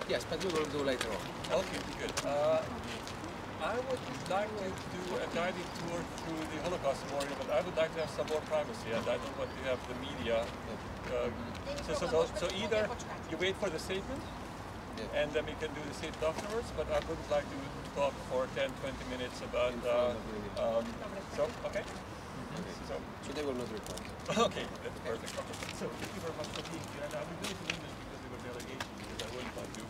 Yes, but we will do later on. Okay, good. I would like to do a guided tour through the Holocaust Memorial, but I would like to have some more privacy, and I don't want to have the media. So either you wait for the statement, and then we can do the statement afterwards, but I wouldn't like to talk for 10-20 minutes about... okay? So they will not report. Okay, that's perfect. Okay. So thank you very much for being here, and I will do it in English because they were delegation, because I wouldn't want to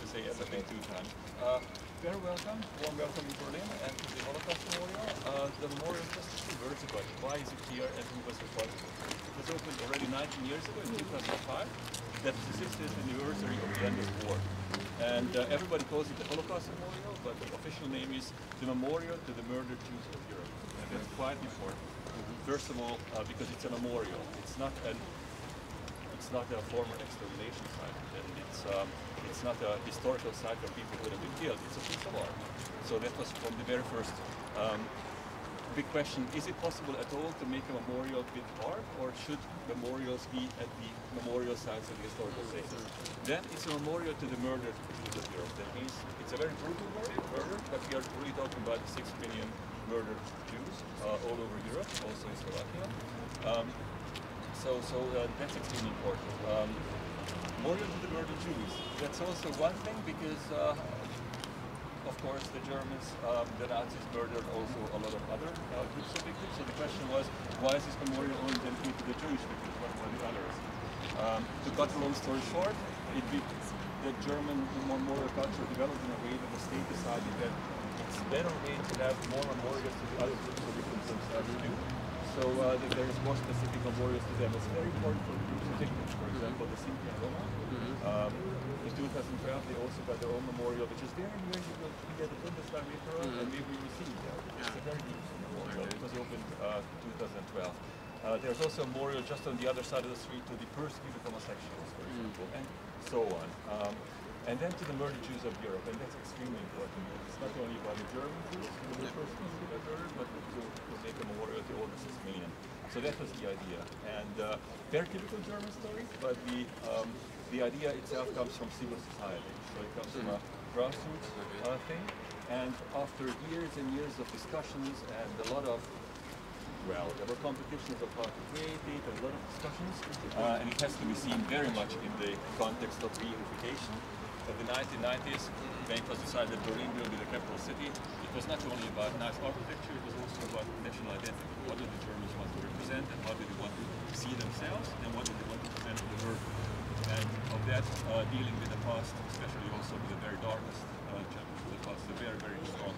say everything 2 times. Very welcome, warm welcome in Berlin and to the Holocaust Memorial. The memorial, just a few words about it. Why is it here and who was responsible? It was opened already 19 years ago in 2005. That's the 60th anniversary of the end of the war. And everybody calls it the Holocaust Memorial, but the official name is the Memorial to the Murdered Jews of Europe. And that's quite important. First of all, because it's a memorial. It's not a former extermination site, and it's not a historical site where people would have been killed. It's a piece of art. So that was from the very first big question: is it possible at all to make a memorial with art, or should memorials be at the memorial sites of the historical places? Then it's a memorial to the murdered Jews of Europe. That means it's a very brutal murder, but we are really talking about 6 million murdered Jews all over Europe, also in Slovakia. So that's extremely important. Memorial to the murdered Jews. That's also one thing because, of course, the Germans, the Nazis murdered also a lot of other groups of victims. So the question was, why is this memorial only dedicated to the Jewish victims? What about the others? To cut a long story short, the German memorial culture developed in a way that the state decided that it's a better way to have more memorials to the other groups of victims themselves too. So there is more specific memorials to them. It's very important for the groups of victims, for example, the Sinti and Roma. In 2012 they also got their own memorial, which is there, and where you will be at the Bundestag later on, and maybe you will see it. It's a very beautiful memorial. It was opened 2012. There's also a memorial just on the other side of the street to the persecuted homosexuals, for example, and so on. and then to the murdered Jews of Europe, and that's extremely important. It's not only about the German Jews, the first ones who got murdered, but to make a memorial to all the 6 million. So that was the idea, and very typical German story, but the idea itself comes from civil society. So it comes from a grassroots thing, and after years and years of discussions and a lot of, well, there were competitions of how to create it and a lot of discussions, and it has to be seen very much in the context of reunification. In the 1990s, when it was decided that Berlin will be the capital city, it was not only about nice architecture, it was also about national identity. What did the Germans want to represent, and how did they want to see themselves, and what did they want to present to the world? And of that, dealing with the past, especially also with the very darkest chapters of the past, a very, very strong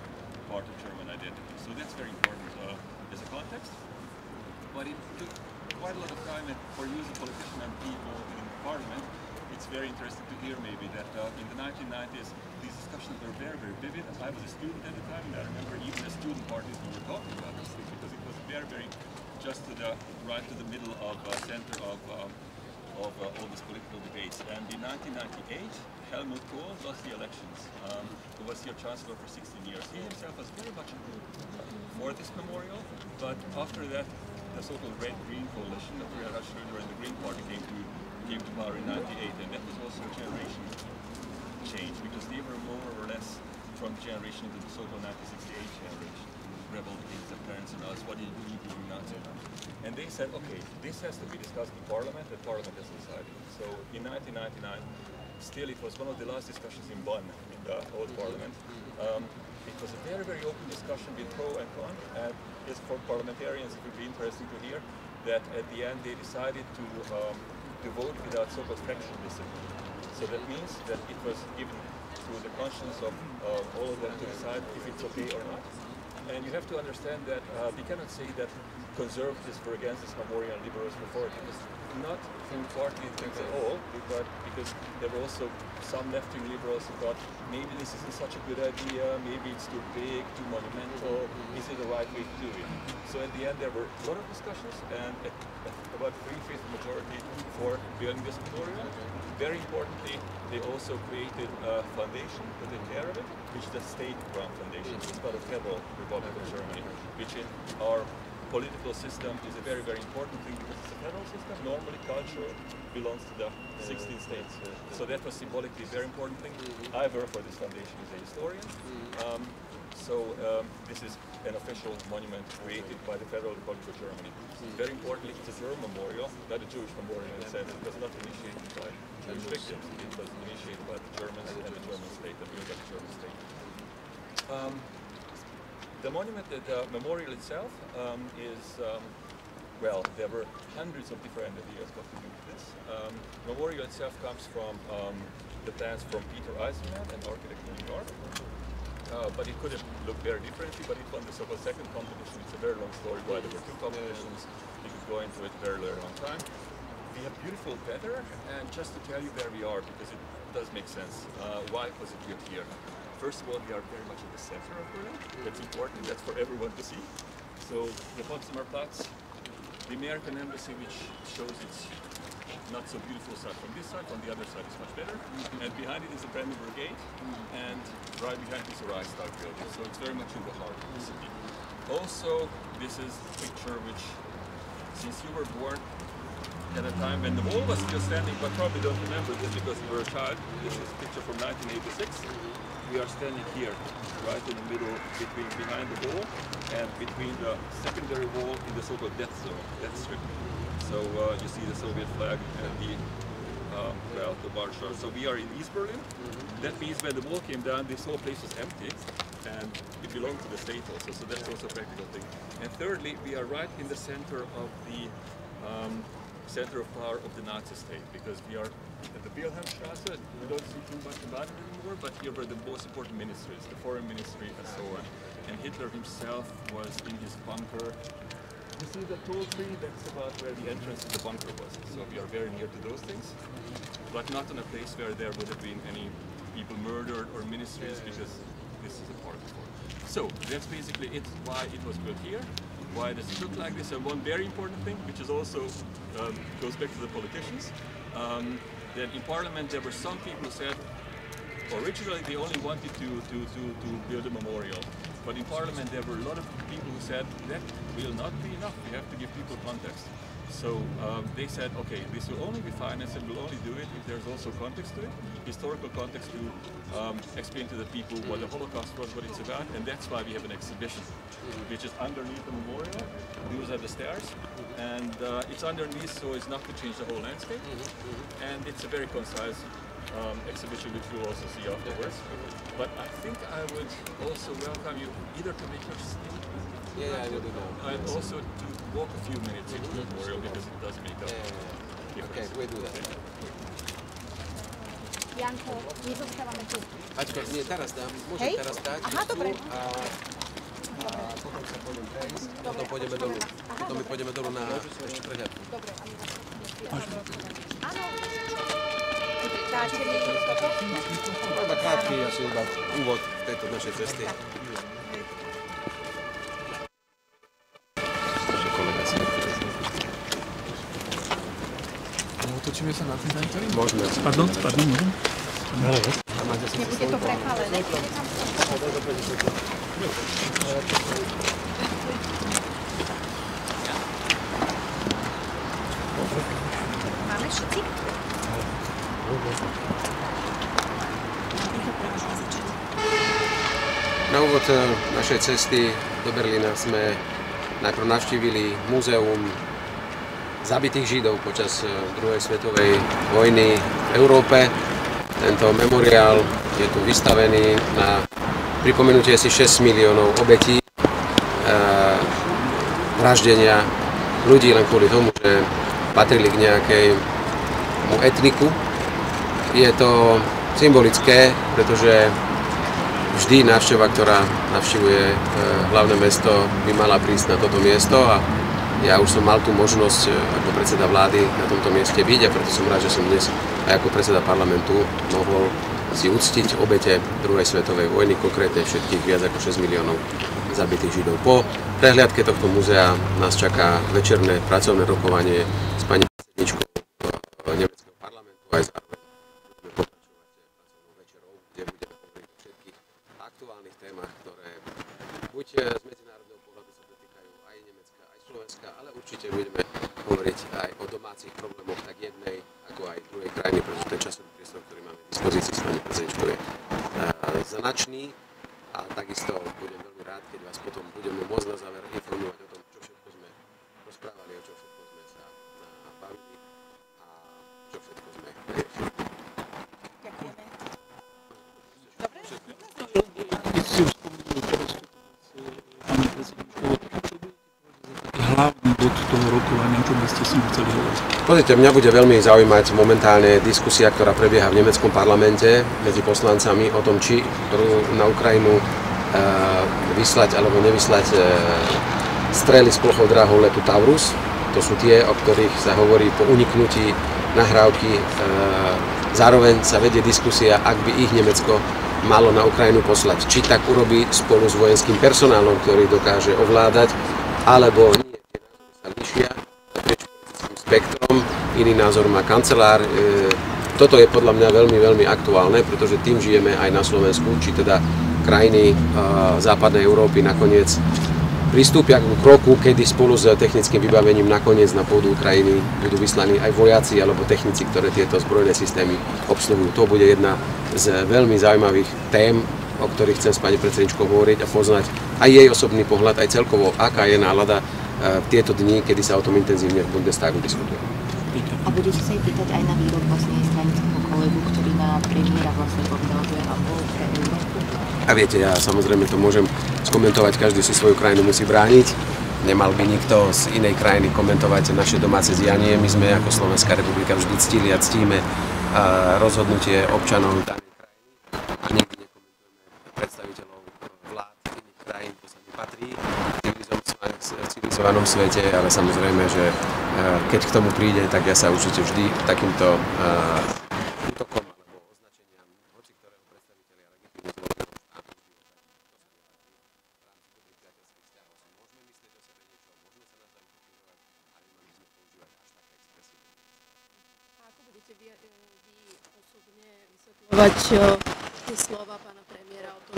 part of German identity. So that's very important as a context. But it took quite a lot of time, and for you as a politician and people in parliament, it's very interesting to hear maybe that in the 1990s, these discussions were very, very vivid. I was a student at the time, and I remember even as student parties we were talking about these things because it was very, very just to the right to the middle of center of all these political debates. And in 1998, Helmut Kohl lost the elections, who was here chancellor for 16 years. He himself was very much for this memorial, but after that, the so-called Red-Green coalition of Gerhard Schröder and the Green Party came to power in 98, and that was also a generation change because they were more or less from the generation into the so-called 1968 generation, rebel against their parents and us, what do you do Nazi? And they said, okay, this has to be discussed in Parliament, and Parliament has decided. So in 1999, still it was one of the last discussions in Bonn, in the old Parliament. It was a very, very open discussion with pro and con, and just for parliamentarians it would be interesting to hear that at the end they decided to vote without so-called fraction discipline. So that means that it was given to the conscience of all of them to decide if it's okay or not. And you have to understand that we cannot say that conservatives were against this memorial and liberals were for it. It was not from party things at all, but because there were also some left-wing liberals who thought maybe this isn't such a good idea, maybe it's too big, too monumental, is it the right way to do it? So in the end there were a lot of discussions, and about 3/5 majority for building this memorial. Very importantly, they also created a foundation to take care of it, which is the state-run foundation. It's called the Federal Republic of Germany, which in our political system is a very, very important thing because it's a federal system. Normally culture belongs to the 16 states. So that was symbolically a very important thing. I work for this foundation as a historian. This is an official monument created by the Federal Republic of Germany. Very importantly, it's a German memorial, not a Jewish memorial in a sense. It was not initiated by Jewish victims. It was initiated by the Germans and the German state, the German state. The monument, the memorial itself is, well, there were hundreds of different ideas what to do with this. Memorial itself comes from the plans from Peter Eisenman, an architect in New York. But it could have looked very differently, but it won the so-called second competition. It's a very long story why there were 2 competitions. You could go into it very, very long time. We have beautiful weather, and just to tell you where we are, because it does make sense, why was it built here? First of all, we are very much at the center of Berlin. That's important, that's for everyone to see. So the Potsdamer Platz, the American embassy, which shows its not so beautiful side from this side, on the other side is much better. And behind it is the Brandenburg Gate, and right behind is the Reichstag building. So it's very much in the heart of the city. Also, this is a picture which, since you were born at a time when the wall was still standing, but probably don't remember this because you were a child, this is a picture from 1986. We are standing here, right in the middle, behind the wall, and between the secondary wall in the so-called death zone, death strip. So you see the Soviet flag and the Warsaw. So we are in East Berlin. That means when the wall came down, this whole place was empty, and it belonged to the state also. So that's also a practical thing. And thirdly, we are right in the center of the center of power of the Nazi state, because we are at the Wilhelmstrasse. We don't see too much about it anymore, but here were the most important ministries, the foreign ministry and so on. And Hitler himself was in his bunker. You see the tall tree, that's about where the entrance to the bunker was. So we are very near to those things, but not in a place where there would have been any people murdered or ministries, because this is a part of it. So that's basically it, why it was built here, why does it look like this, and one very important thing, which is also goes back to the politicians, that in Parliament there were some people who said, Originally, they only wanted to build a memorial, but in Parliament there were a lot of people who said that will not be enough. We have to give people context. So they said, okay, this will only be financed and we'll only do it if there's also context to it, historical context to explain to the people what the Holocaust was, what it's about, and that's why we have an exhibition, which is underneath the memorial. These are the stairs, and it's underneath, so it's not to change the whole landscape, and it's a very concise exhibition which we'll also see afterwards. But I think I would also welcome you either to make your statement, I will do that. and also to walk a few minutes into the memorial because it does make a difference. Okay, we do that. Janko, my zostávame tu. Ačko, nie, teraz dám, môžem teraz dať. Aha, dobre. A potom sa pôjdem prejsť, potom pôjdeme dolu. Potom my pôjdeme dolu na ešte prehľadku. Dobre, a my áno. Dáte mi toto? Iba krátky, asi iba úvod tejto našej cesty. Otočíme sa na ten centrum? Môžeme. Pardon, môžem? Nebude to prepálené. Máme všetci? Na úvod našej cesty do Berlína sme najprv navštívili múzeum zabitých Židov počas druhej svetovej vojny v Európe. Tento memoriál je tu vystavený na pripomenutie si 6 miliónov obetí vraždenia ľudí len kvôli tomu, že patrili k nejakému etniku. Je to symbolické, pretože vždy návšteva, ktorá navštívuje hlavné mesto, by mala prísť na toto miesto a ja už som mal tú možnosť ako predseda vlády na tomto mieste byť a preto som rád, že som dnes aj ako predseda parlamentu mohol si uctiť obete druhej svetovej vojny, konkrétne všetkých viac ako 6 miliónov zabitých Židov. Po prehliadke tohto múzea nás čaká večerné pracovné rokovanie s pani predsedničkou nemeckého parlamentu aj zároveň budeme pokračovať pracovnou večerou, kde budeme hovoriť o všetkých aktuálnych témach, ktoré buď z medzinárodného pohľadu sa dotýkajú aj Nemecka, aj Slovenska, ale určite budeme hovoriť aj o domácich problémoch tak jednej, ako aj druhej krajiny, pretože ten časový priestor, ktorý máme k dispozícii s pani predsedničkou, je značný a takisto budem veľmi rád, keď vás potom budeme môcť na záver informovať o tom, čo všetko sme rozprávali, o čo všetko sme sa bavili a čo všetko sme riešili. Ďakujeme. Dobre? Keď si už spomenuli teraz pani predsedničkou, čo bude taký hlavný bod toho rokovania, čo by ste si chceli hovoriť? Pozrite, mňa bude veľmi zaujímať momentálne diskusia, ktorá prebieha v nemeckom parlamente medzi poslancami o tom, či na Ukrajinu vyslať alebo nevyslať strely s plochou dráhou letu Taurus. To sú tie, o ktorých sa hovorí po uniknutí nahrávky. Zároveň sa vedie diskusia, ak by ich Nemecko malo na Ukrajinu poslať. Či tak urobí spolu s vojenským personálom, ktorý dokáže ovládať, alebo nie. Tie názory sa líšia naprieč politickým spektrom. Iný názor má kancelár. Toto je podľa mňa veľmi, veľmi aktuálne, pretože tým žijeme aj na Slovensku, či teda krajiny západnej Európy nakoniec pristúpia k kroku, kedy spolu s technickým vybavením nakoniec na pôdu Ukrajiny budú vyslaní aj vojaci alebo technici, ktoré tieto zbrojné systémy obsluhujú. To bude jedna z veľmi zaujímavých tém, o ktorých chcem s pani predsedničkou hovoriť a poznať aj jej osobný pohľad, aj celkovo, aká je nálada v tieto dni, kedy sa o tom intenzívne v Bundestagu diskutuje. A budete sa jej pýtať aj na výrok vlastne stranického kolegu, ktorý na premiéra vlastne povedal, že bol pre Európu? A viete, ja samozrejme to môžem skomentovať, každý si svoju krajinu musí brániť. Nemal by nikto z inej krajiny komentovať naše domáce dianie. My sme ako Slovenská republika vždy ctili a ctíme rozhodnutie občanov danej krajiny. A nikdy nekomentujeme predstaviteľov vlád iných krajín, to sa nepatrí v civilizovanom svete, ale samozrejme, že keď k tomu príde, tak ja sa určite vždy takýmto útokom alebo označeniam hoci ktorého predstaviteľa legitímne zvoleného štátu môžeme myslieť o sebe niečo, môžeme sa navzájom kritizovať, ale nemali sme používať až také expresívne. A ako budete vy osobne vysvetľovať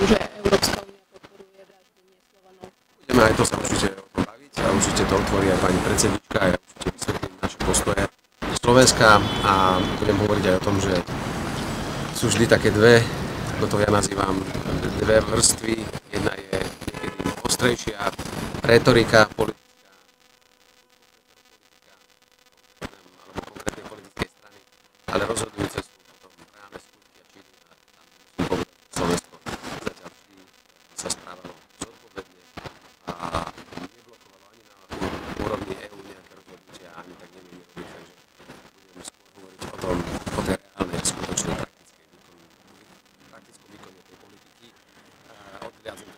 že Európska únia podporuje vraždenie Slovanov? Budeme aj to sa určite o tom baviť a určite to otvorí aj pani predsednička a ja určite vysvetlím naše postoje Slovenska a budem hovoriť aj o tom, že sú vždy také dve, ako to ja nazývam, dve vrstvy. Jedna je niekedy ostrejšia retorika politická, alebo konkrétnej politickej strany, ale rozhodujúce sú potom reálne skutky a činy a tam musím povedať, že Slovensko zatiaľ vždy sa správalo zodpovedne a neblokovalo ani na úrovni EÚ nejaké rozhodnutia, ani tak nemieni robiť, takže budem skôr hovoriť o tom, o tej reálnej, skutočnej, praktickom výkone tej politiky. Odhliadnem